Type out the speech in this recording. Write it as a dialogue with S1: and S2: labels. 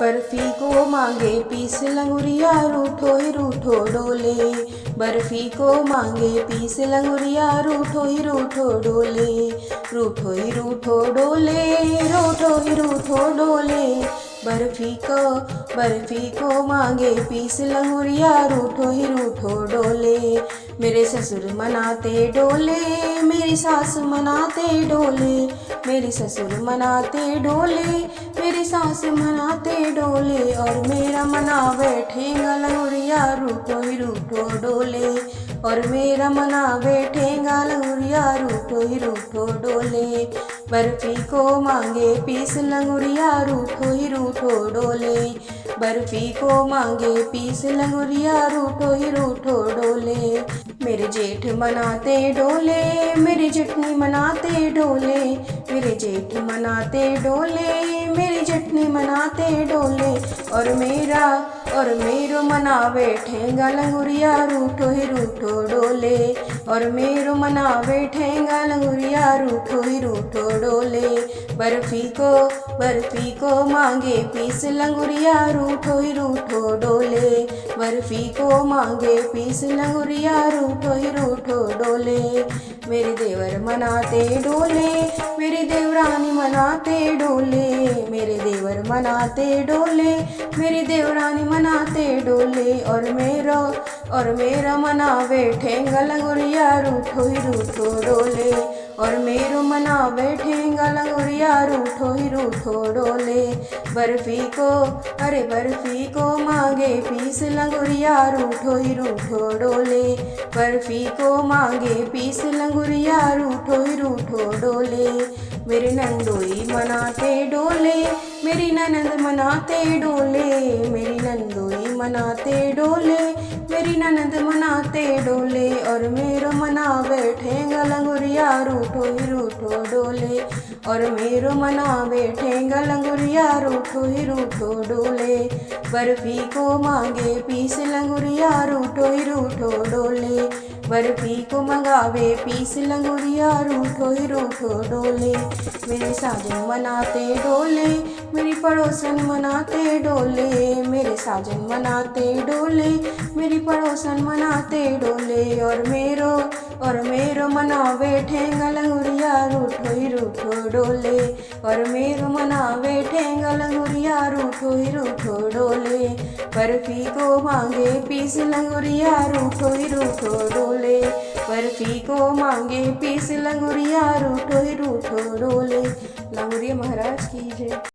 S1: बर्फी को मांगे पीस लंगुरिया रूठो ही रूठो डोले। बर्फी को मांगे पीस लंगुरिया रूठो ही रूठो डोले। रूठो ही रूठो डोले, रूठो ही रूठो डोले। बर्फी को मांगे पीस लंगुरिया रूठो ही रूठो डोले। मेरे ससुर मनाते डोले, मेरी सास मनाते डोले। मेरी ससुर मनाते डोले, मेरी सास मनाते डोले। और मेरा मना बैठेगा लंगुरिया रूठो ही रूठो डोले। और मेरा मना बैठेगा लंगुरिया रूठो ही रूठो डोले। बर्फी को मांगे पीस लंगुरिया रूठो ही रूठो डोले। बर्फी को मांगे पीस लंगुरिया रूठो ही रूठो डोले। मेरे जेठ मनाते डोले, मेरी जेठनी मनाते डोले। मेरे जेठ मनाते डोले, मेरी जेठनी मनाते डोले। और मेरो मना बैठेगा लंगुरिया रूठो ही रूठो डोले। और मेरो मना बैठेगा लंगुरिया रूठो ही रूठो डोले। बर्फी को मांगे पीस लंगुरिया रूठो ही रूठो डोले। बर्फी को मांगे पीस लंगुरिया रूठो ही रूठो डोले। मेरे देवर मनाते डोले, मेरी देवरानी मनाते डोले। मेरे देवर मनाते डोले, मेरी देवरानी मनाते डोले। और मेरा मना बैठेगा लंगुरिया रूठो ही रूठो डोले। और मेरो मना बैठेगा लंगुरिया रूठो ही रूठो डोले। बर्फी को मांगे पीस लंगुरिया रूठो ही रूठो डोले। बर्फी को मांगे पीस लंगुरिया रूठो ही रूठो डोले। मेरे नंदोई मनाते डोले, मेरी ननंद मनाते डोले। मेरी नंदोई मनाते डोले, मेरी ननंद मनाते डोले। और मेरो मना बैठेगा लंगुरिया रूठो ही रूठो डोले। और मेरो मना बैठेगा लंगुरिया रूठो ही रूठो डोले। बर्फी को मांगे पीस लंगुरिया रूठो ही रूठो डोले। बर्फी को मंगावे पीस लंगुरिया रूठो ही रूठो डोले। मेरे साजन मनाते डोले, मेरी पड़ोसन मनाते डोले। मेरे साजन मनाते डोले, मेरी पड़ोसन मनाते डोले। और मेरो मना बैठेगा लंगुरिया रूठो ही रूठो डोले। और मेरो मना बैठेगा लंगुरिया रूठो ही रूठो डोले। बर्फी को मांगे पीस लंगुरिया रूठो ही रूठो डोले। बर्फी को मांगे पीस लंगुरिया रूठो ही रूठो डोले। लंगुरिया महाराज की जय।